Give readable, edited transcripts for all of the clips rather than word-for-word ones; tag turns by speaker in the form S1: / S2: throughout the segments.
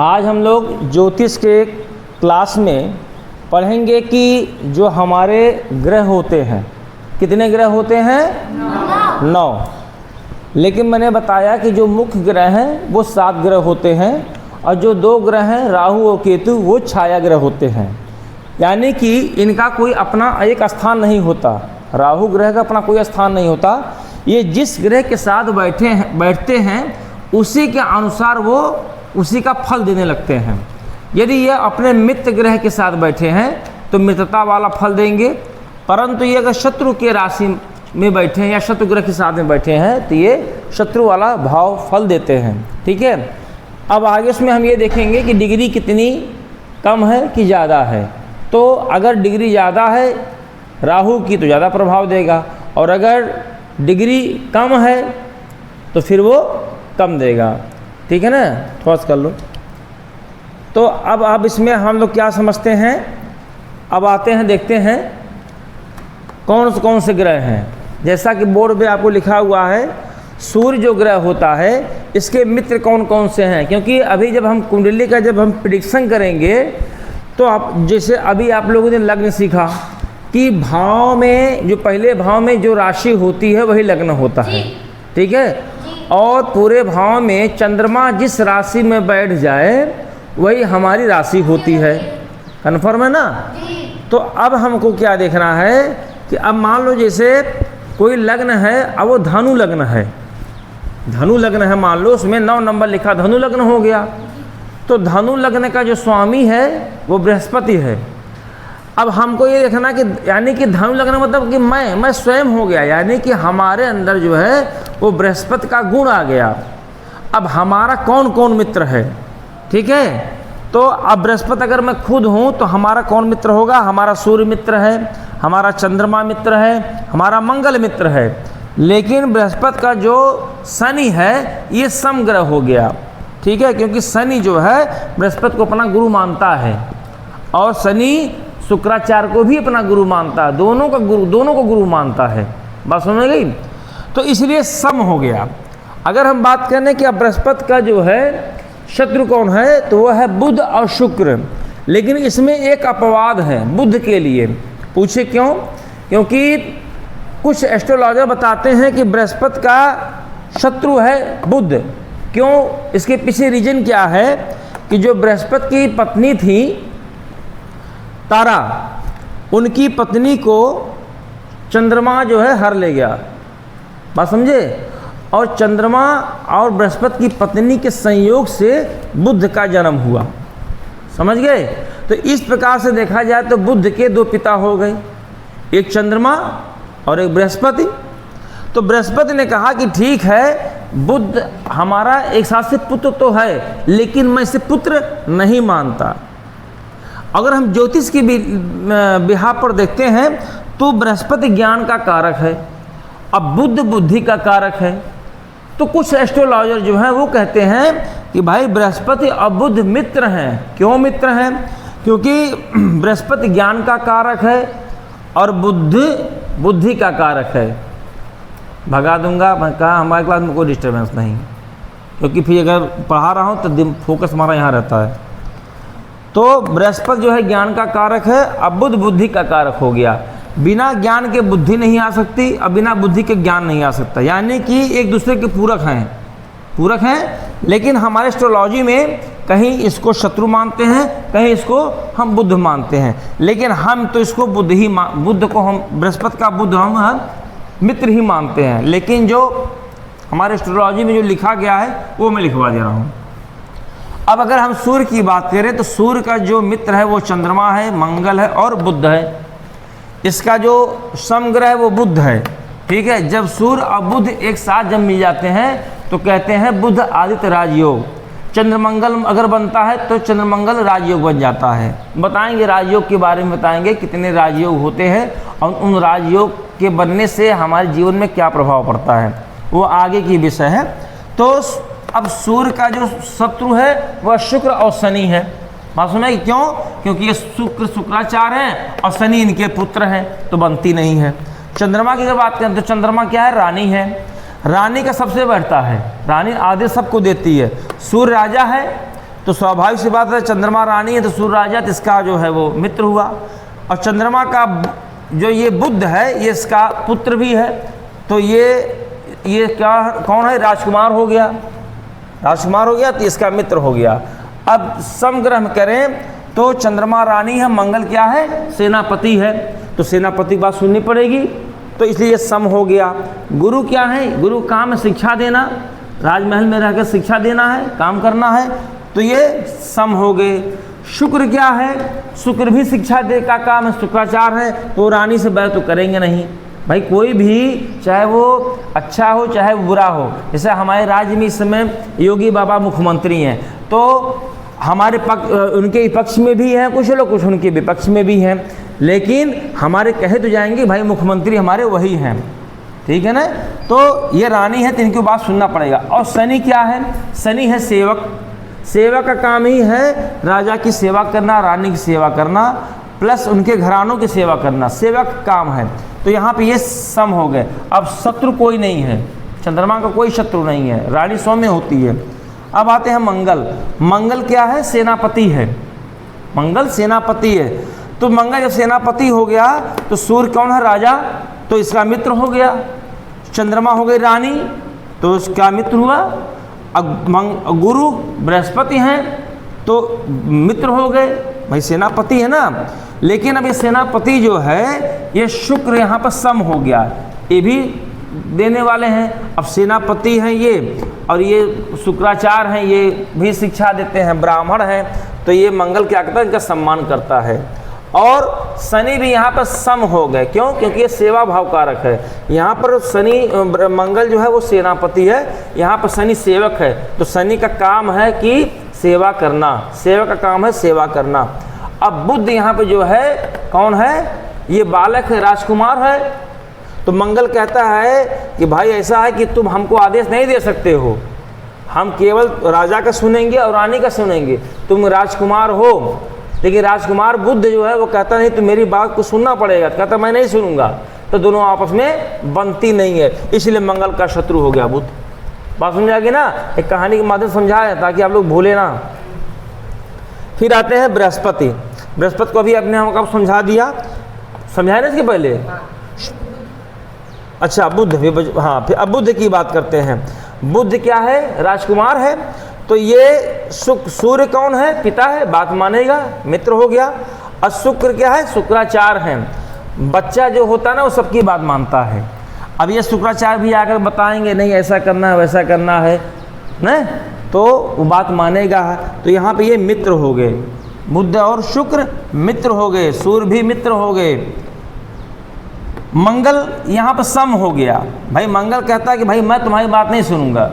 S1: आज हम लोग ज्योतिष के क्लास में पढ़ेंगे कि जो हमारे ग्रह होते हैं, कितने ग्रह होते हैं? 9। लेकिन मैंने बताया कि जो मुख्य ग्रह हैं वो 7 ग्रह होते हैं और जो 2 ग्रह हैं राहु और केतु वो छाया ग्रह होते हैं। यानी कि इनका कोई अपना एक स्थान नहीं होता, राहु ग्रह का अपना कोई स्थान नहीं होता। ये जिस ग्रह के साथ बैठते हैं उसी के अनुसार वो उसी का फल देने लगते हैं। यदि ये अपने मित्र ग्रह के साथ बैठे हैं तो मित्रता वाला फल देंगे, परंतु ये अगर शत्रु के राशि में बैठे हैं या शत्रु ग्रह के साथ में बैठे हैं तो ये शत्रु वाला भाव फल देते हैं। ठीक है, अब आगे उसमें हम ये देखेंगे कि डिग्री कितनी कम है कि ज़्यादा है। तो अगर डिग्री ज़्यादा है राहु की तो ज़्यादा प्रभाव देगा, और अगर डिग्री कम है तो फिर वो कम देगा। ठीक है ना, थोड़ा सा कर लो। तो अब इसमें हम लोग क्या समझते हैं, अब आते हैं देखते हैं कौन से ग्रह हैं। जैसा कि बोर्ड पे आपको लिखा हुआ है, सूर्य जो ग्रह होता है इसके मित्र कौन कौन से हैं। क्योंकि अभी जब हम कुंडली का जब हम प्रेडिक्शन करेंगे तो आप जैसे अभी आप लोगों ने लग्न सीखा कि भाव में जो पहले भाव में जो राशि होती है वही लग्न होता है। ठीक है, और पूरे भाव में चंद्रमा जिस राशि में बैठ जाए वही हमारी राशि होती है। कन्फर्म है ना? तो अब हमको क्या देखना है कि अब मान लो जैसे कोई लग्न है, अब वो धनु लग्न है, धनु लग्न है, मान लो उसमें 9 नंबर लिखा, धनु लग्न हो गया। तो धनु लग्न का जो स्वामी है वो बृहस्पति है। अब हमको ये देखना कि यानी कि धनु लग्न मतलब कि मैं स्वयं हो गया, यानी कि हमारे अंदर जो है वो बृहस्पति का गुण आ गया। अब हमारा कौन कौन मित्र है? ठीक है, तो अब बृहस्पति अगर मैं खुद हूँ तो हमारा कौन मित्र होगा? हमारा सूर्य मित्र है, हमारा चंद्रमा मित्र है, हमारा मंगल मित्र है। लेकिन बृहस्पति का जो शनि है ये समग्रह हो गया। ठीक है, क्योंकि शनि जो है बृहस्पति को अपना गुरु मानता है और शनि शुक्राचार्य को भी अपना गुरु मानता है, दोनों को गुरु मानता है। बात समझ गई? तो इसलिए सम हो गया। अगर हम बात करें कि अब बृहस्पति का जो है शत्रु कौन है तो वो है बुध और शुक्र। लेकिन इसमें एक अपवाद है बुध के लिए। पूछे क्यों? क्योंकि कुछ एस्ट्रोलॉजर बताते हैं कि बृहस्पति का शत्रु है बुध। क्यों? इसके पीछे रीजन क्या है कि जो बृहस्पति की पत्नी थी तारा, उनकी पत्नी को चंद्रमा जो है हर ले गया। बात समझे? और चंद्रमा और बृहस्पति की पत्नी के संयोग से बुध का जन्म हुआ। समझ गए? तो इस प्रकार से देखा जाए तो बुध के 2 पिता हो गए, एक चंद्रमा और एक बृहस्पति। तो बृहस्पति ने कहा कि ठीक है, बुध हमारा एक साथ से पुत्र तो है लेकिन मैं इसे पुत्र नहीं मानता। अगर हम ज्योतिष की बिहार पर देखते हैं तो बृहस्पति ज्ञान का कारक है, अब बुध बुद्धि का कारक है। तो कुछ एस्ट्रोलॉजर जो हैं वो कहते हैं कि भाई बृहस्पति और बुध मित्र हैं। क्यों मित्र हैं? क्योंकि बृहस्पति ज्ञान का कारक है और बुध बुद्धि का कारक है। भगा दूंगा, मैं कहा हमारे क्लास में कोई डिस्टर्बेंस नहीं, क्योंकि फिर अगर पढ़ा रहा हूँ तो फोकस हमारा यहाँ रहता है। तो बृहस्पति जो है ज्ञान का कारक है, अब बुध बुद्धि का कारक हो गया। बिना ज्ञान के बुद्धि नहीं आ सकती और बिना बुद्धि के ज्ञान नहीं आ सकता। यानी कि एक दूसरे के पूरक हैं। लेकिन हमारे एस्ट्रोलॉजी में कहीं इसको शत्रु मानते हैं, कहीं इसको हम बुध मानते हैं। लेकिन हम तो इसको बुध को हम बृहस्पति का बुध हम मित्र ही मानते हैं। लेकिन जो हमारे एस्ट्रोलॉजी में जो लिखा गया है वो मैं लिखवा दे रहा हूँ। अब अगर हम सूर्य की बात करें तो सूर्य का जो मित्र है वो चंद्रमा है, मंगल है और बुध है। इसका जो समग्रह है वो बुध है। ठीक है, जब सूर्य और बुध एक साथ जब मिल जाते हैं तो कहते हैं बुध आदित्य राजयोग। चंद्रमंगल अगर बनता है तो चंद्रमंगल राजयोग बन जाता है। बताएंगे राजयोग के बारे में, बताएंगे कितने राजयोग होते हैं और उन राजयोग के बनने से हमारे जीवन में क्या प्रभाव पड़ता है, वो आगे की विषय है। तो अब सूर्य का जो शत्रु है वह शुक्र और शनि है। बात सुनाई? क्यों? क्योंकि ये शुक्राचार्य हैं और शनि इनके पुत्र हैं, तो बनती नहीं है। चंद्रमा की जब बात करें तो चंद्रमा क्या है? रानी है। रानी का सबसे बढ़ता है, रानी आदेश सबको देती है। सूर्य राजा है, तो स्वाभाविक सी बात है, चंद्रमा रानी है तो सूर्य राजा, तो इसका जो है वो मित्र हुआ। और चंद्रमा का जो ये बुध है ये इसका पुत्र भी है, तो ये क्या कौन है, राजकुमार हो गया, राजकुमार हो गया, तो इसका मित्र हो गया। अब समग्रह करें तो चंद्रमा रानी है, मंगल क्या है, सेनापति है, तो सेनापति की बात सुननी पड़ेगी, तो इसलिए सम हो गया। गुरु क्या है, गुरु काम है शिक्षा देना, राजमहल में रहकर शिक्षा देना है, काम करना है, तो ये सम हो गए। शुक्र क्या है, शुक्र भी शिक्षा दे का काम है, शुक्राचार्य है, तो रानी से बैर तो करेंगे नहीं भाई, कोई भी चाहे वो अच्छा हो चाहे वो बुरा हो। जैसे हमारे राज्य में इस समय योगी बाबा मुख्यमंत्री हैं, तो हमारे उनके पक्ष में भी हैं कुछ लोग, कुछ उनके विपक्ष में भी हैं, लेकिन हमारे कहे तो जाएंगे भाई मुख्यमंत्री हमारे वही हैं, ठीक है ना। तो ये रानी है तो इनकी बात सुनना पड़ेगा। और शनि क्या है, शनि है सेवक, सेवक का काम ही है राजा की सेवा करना, रानी की सेवा करना, प्लस उनके घरानों की सेवा करना, सेवक का काम है। तो यहाँ पे ये सम हो गए। अब शत्रु कोई नहीं है, चंद्रमा का कोई शत्रु नहीं है, रानी सौम्य होती है। अब आते हैं मंगल, मंगल क्या है, सेनापति है, मंगल सेनापति है। तो मंगल जब सेनापति हो गया तो सूर्य कौन है, राजा, तो इसका मित्र हो गया। चंद्रमा हो गई रानी, तो इसका मित्र हुआ। अब गुरु बृहस्पति हैं तो मित्र हो गए, भाई सेनापति है ना। लेकिन अब ये सेनापति जो है ये शुक्र यहाँ पर सम हो गया, ये भी देने वाले हैं। अब सेनापति हैं ये, और ये शुक्राचार्य हैं, ये भी शिक्षा देते हैं, ब्राह्मण हैं, तो ये मंगल क्या करता है, इनका सम्मान करता है। और शनि भी यहाँ पर सम हो गए, क्यों, क्योंकि ये सेवा भाव कारक है। यहाँ पर शनि मंगल जो है वो सेनापति है, यहाँ पर शनि सेवक है, तो शनि का काम है कि सेवा करना, सेवक का काम है सेवा करना। अब बुध यहाँ पे जो है कौन है, ये बालक है, राजकुमार है। तो मंगल कहता है कि भाई ऐसा है कि तुम हमको आदेश नहीं दे सकते हो, हम केवल राजा का सुनेंगे और रानी का सुनेंगे, तुम राजकुमार हो। लेकिन राजकुमार बुद्ध जो है वो कहता नहीं, तो मेरी बात को सुनना पड़ेगा, कहता मैं नहीं सुनूंगा, तो दोनों आपस में बनती नहीं है, इसलिए मंगल का शत्रु हो गया बुध। बात समझ आएगी ना, एक कहानी के माध्यम समझाया ताकि आप लोग भूले ना। फिर आते हैं बृहस्पति, बृहस्पति को भी अपने हम कब समझा दिया, समझाया ना इसके पहले। अच्छा बुध भी, हाँ फिर अब बुध की बात करते हैं। बुध क्या है, राजकुमार है, तो ये सूर्य कौन है, पिता है, बात मानेगा, मित्र हो गया। और शुक्र क्या है, शुक्राचार्य है, बच्चा जो होता है ना वो सबकी बात मानता है। अब ये शुक्राचार्य भी आकर बताएंगे नहीं ऐसा करना है वैसा करना है ना, तो वो बात मानेगा। तो यहाँ पे ये मित्र हो गए, बुध और शुक्र मित्र हो गए, सूर्य भी मित्र हो गए। मंगल यहाँ पर सम हो गया, भाई मंगल कहता है कि भाई मैं तुम्हारी बात नहीं सुनूंगा,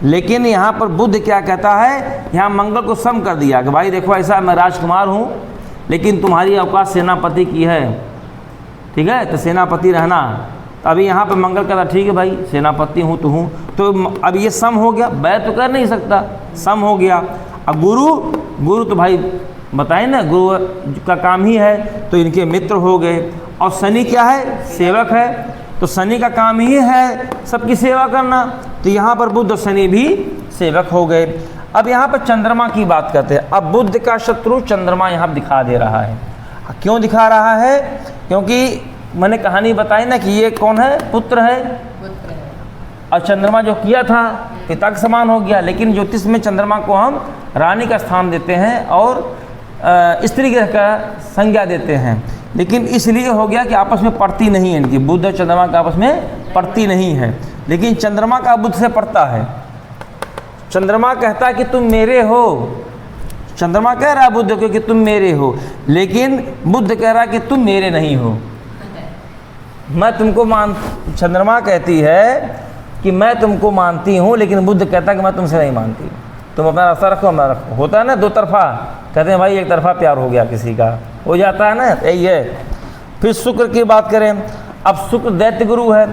S1: लेकिन यहाँ पर बुध क्या कहता है, यहाँ मंगल को सम कर दिया कि भाई देखो ऐसा मैं राजकुमार हूँ, लेकिन तुम्हारी अवकाश सेनापति की है, ठीक है, तो सेनापति रहना। तो अभी यहाँ पर मंगल कहता ठीक है भाई सेनापति हूँ तो हूँ, तो अब ये सम हो गया, बैर तो कर नहीं सकता, सम हो गया। अब गुरु तो भाई बताए ना, गुरु का काम ही है, तो इनके मित्र हो गए। और शनि क्या है, सेवक है, तो शनि का काम ही है सबकी सेवा करना, तो यहाँ पर बुध और शनि भी सेवक हो गए। अब यहाँ पर चंद्रमा की बात करते हैं। अब बुध का शत्रु चंद्रमा यहाँ दिखा दे रहा है। क्यों दिखा रहा है, क्योंकि मैंने कहानी बताई ना कि ये कौन है, पुत्र है, और चंद्रमा जो किया था पिता के समान हो गया। लेकिन ज्योतिष में चंद्रमा को हम रानी का स्थान देते हैं और स्त्री ग्रह का संज्ञा देते हैं, लेकिन इसलिए हो गया कि आपस में पड़ती नहीं है, इनकी बुध और चंद्रमा का आपस में पड़ती नहीं है। लेकिन चंद्रमा का बुध से पड़ता है। चंद्रमा कहता है कि तुम मेरे हो, चंद्रमा कह रहा है बुध को कि तुम मेरे हो, लेकिन बुध कह रहा है कि तुम मेरे नहीं हो, मैं तुमको चंद्रमा कहती है कि मैं तुमको मानती हूँ, लेकिन बुध कहता है कि मैं तुमसे नहीं मानती, तुम अपना रास्ता रखो मैं रखो। होता है ना दो तरफा, कहते हैं भाई एक तरफा प्यार हो गया किसी का, हो जाता है ना, यही है। फिर शुक्र की बात करें, अब शुक्र दैत्य गुरु है,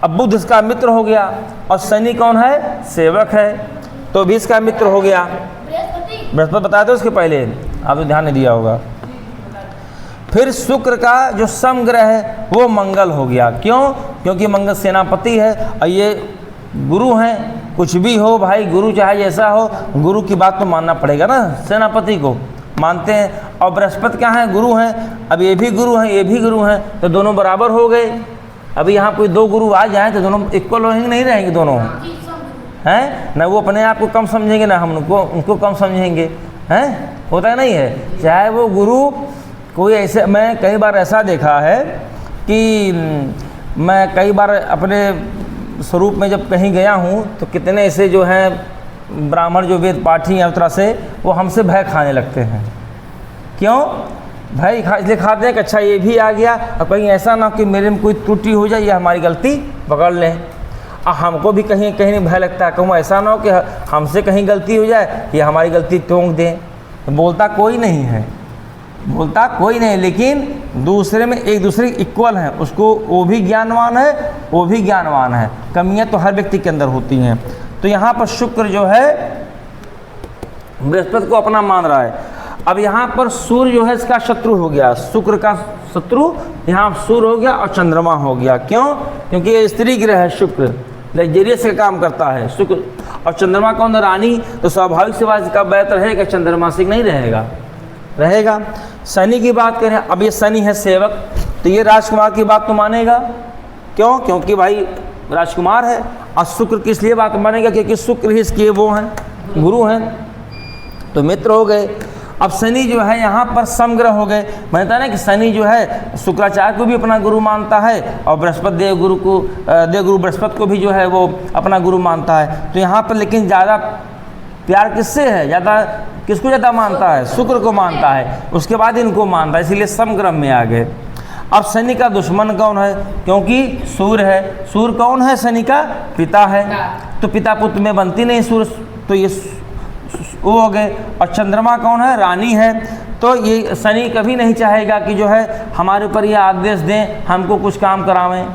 S1: अब बुध इसका मित्र हो गया, और शनि कौन है, सेवक है, तो भी इसका मित्र हो गया। बृहस्पति बताया था उसके पहले, आपने ध्यान नहीं दिया होगा। फिर शुक्र का जो समग्रह है वो मंगल हो गया। क्यों, क्योंकि मंगल सेनापति है और ये गुरु हैं, कुछ भी हो भाई, गुरु चाहे जैसा हो, गुरु की बात तो मानना पड़ेगा ना। सेनापति को मानते हैं, और बृहस्पति क्या हैं? गुरु हैं। अब ये भी गुरु हैं, ये भी गुरु हैं, तो दोनों बराबर हो गए। अभी यहाँ कोई दो गुरु आ जाएं तो दोनों इक्वल रहेंगे, नहीं रहेंगे दोनों हैं ना। वो अपने आप को कम समझेंगे ना हम उनको कम समझेंगे, हैं? होता है नहीं है? चाहे वो गुरु कोई ऐसे, मैं कई बार ऐसा देखा है कि मैं कई बार अपने स्वरूप में जब कहीं गया हूँ तो कितने ऐसे जो हैं ब्राह्मण जो वेद पाठी हैं, उस तरह से वो हमसे भय खाने लगते हैं। क्यों भय इसलिए खाते हैं कि अच्छा ये भी आ गया, अब कहीं ऐसा ना कि मेरे में कोई त्रुटि हो जाए या हमारी गलती पकड़ लें। और हमको भी कहीं कहीं भय लगता है, कहूँ ऐसा ना हो कि हमसे कहीं गलती हो जाए या हमारी गलती टोंक दें। तो बोलता कोई नहीं है, बोलता कोई नहीं, लेकिन दूसरे में एक दूसरे इक्वल हैं। उसको वो भी ज्ञानवान है, वो भी ज्ञानवान है। कमियां तो हर व्यक्ति के अंदर होती हैं। तो यहाँ पर शुक्र जो है बृहस्पति को अपना मान रहा है। अब यहाँ पर सूर्य जो है इसका शत्रु हो गया, शुक्र का शत्रु यहाँ सूर्य हो गया और चंद्रमा हो गया। क्यों? क्योंकि ये स्त्री ग्रह है, शुक्र लग्जरियस का काम करता है शुक्र, और चंद्रमा कौन? रानी। तो स्वाभाविक से बात इसका बैत रहेगा, चंद्रमा से नहीं रहेगा। शनि की बात करें, अब ये शनि है सेवक, तो ये राजकुमार की बात तो मानेगा। क्यों? क्योंकि भाई राजकुमार है। और शुक्र किस लिए बात मानेगा? क्योंकि शुक्र ही इसके वो हैं, गुरु हैं, तो मित्र हो गए। अब शनि जो है यहाँ पर समग्रह हो गए। मानता ना कि शनि जो है शुक्राचार्य को भी अपना गुरु मानता है, और बृहस्पति देवगुरु बृहस्पति को भी जो है वो अपना गुरु मानता है। तो यहाँ पर लेकिन ज़्यादा प्यार किससे है? किसको ज़्यादा मानता है? शुक्र को मानता है, उसके बाद इनको मानता है, इसीलिए समग्रह में आ गए। अब शनि का दुश्मन कौन है? क्योंकि सूर्य है। सूर्य कौन है? शनि का पिता है। तो पिता पुत्र में बनती नहीं सूर्य, तो ये वो हो गए। और चंद्रमा कौन है? रानी है। तो ये शनि कभी नहीं चाहेगा कि जो है हमारे ऊपर ये आदेश दें, हमको कुछ काम करावें।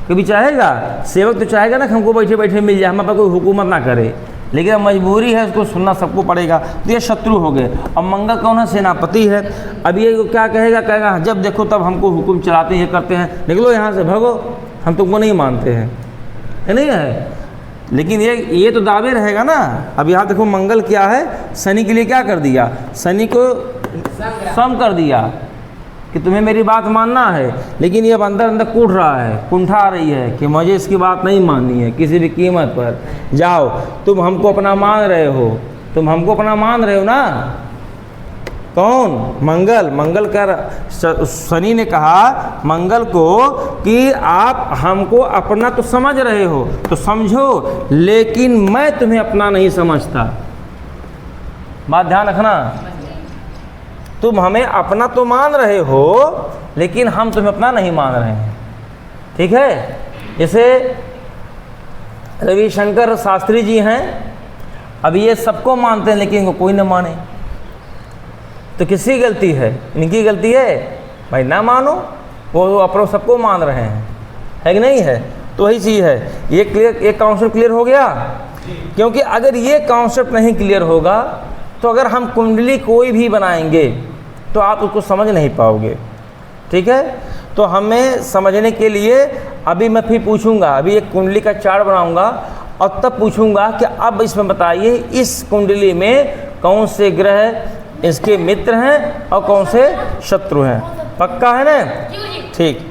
S1: कभी चाहेगा? सेवक तो चाहेगा ना कि हमको बैठे बैठे मिल जाए, हम पर कोई हुकूमत ना करे, लेकिन मजबूरी है, उसको सुनना सबको पड़ेगा। तो ये शत्रु हो गए। अब मंगल कौन है? सेनापति है। अब ये क्या कहेगा? जब देखो तब हमको हुक्म चलाते हैं, करते हैं, निकलो यहाँ से, भागो, हम तुमको नहीं मानते हैं। ये नहीं है, लेकिन ये तो दावे रहेगा ना। अब यहाँ देखो मंगल क्या है? शनि के लिए क्या कर दिया? शनि को सम कर दिया कि तुम्हें मेरी बात मानना है, लेकिन ये अब अंदर अंदर कूट रहा है, कुंठा आ रही है कि मुझे इसकी बात नहीं माननी है किसी भी कीमत पर। जाओ, तुम हमको अपना मान रहे हो, तुम हमको अपना मान रहे हो ना। कौन? मंगल कर शनि ने कहा मंगल को कि आप हमको अपना तो समझ रहे हो तो समझो, लेकिन मैं तुम्हें अपना नहीं समझता। बात ध्यान रखना, तुम हमें अपना तो मान रहे हो, लेकिन हम तुम्हें अपना नहीं मान रहे हैं। ठीक है? जैसे रविशंकर शास्त्री जी हैं, अब ये सबको मानते हैं, लेकिन कोई न माने, तो किसकी गलती है? इनकी गलती है भाई, ना मानो। वो अपने सबको मान रहे हैं, है कि नहीं है? तो वही चीज़ है। ये क्लियर, एक कॉन्सेप्ट क्लियर हो गया। क्योंकि अगर ये कॉन्सेप्ट नहीं क्लियर होगा तो अगर हम कुंडली कोई भी बनाएंगे तो आप उसको समझ नहीं पाओगे। ठीक है? तो हमें समझने के लिए अभी मैं फिर पूछूंगा, अभी एक कुंडली का चार्ट बनाऊंगा और तब पूछूंगा कि अब इसमें बताइए इस कुंडली में कौन से ग्रह इसके मित्र हैं और कौन से शत्रु हैं। पक्का है ना? ठीक।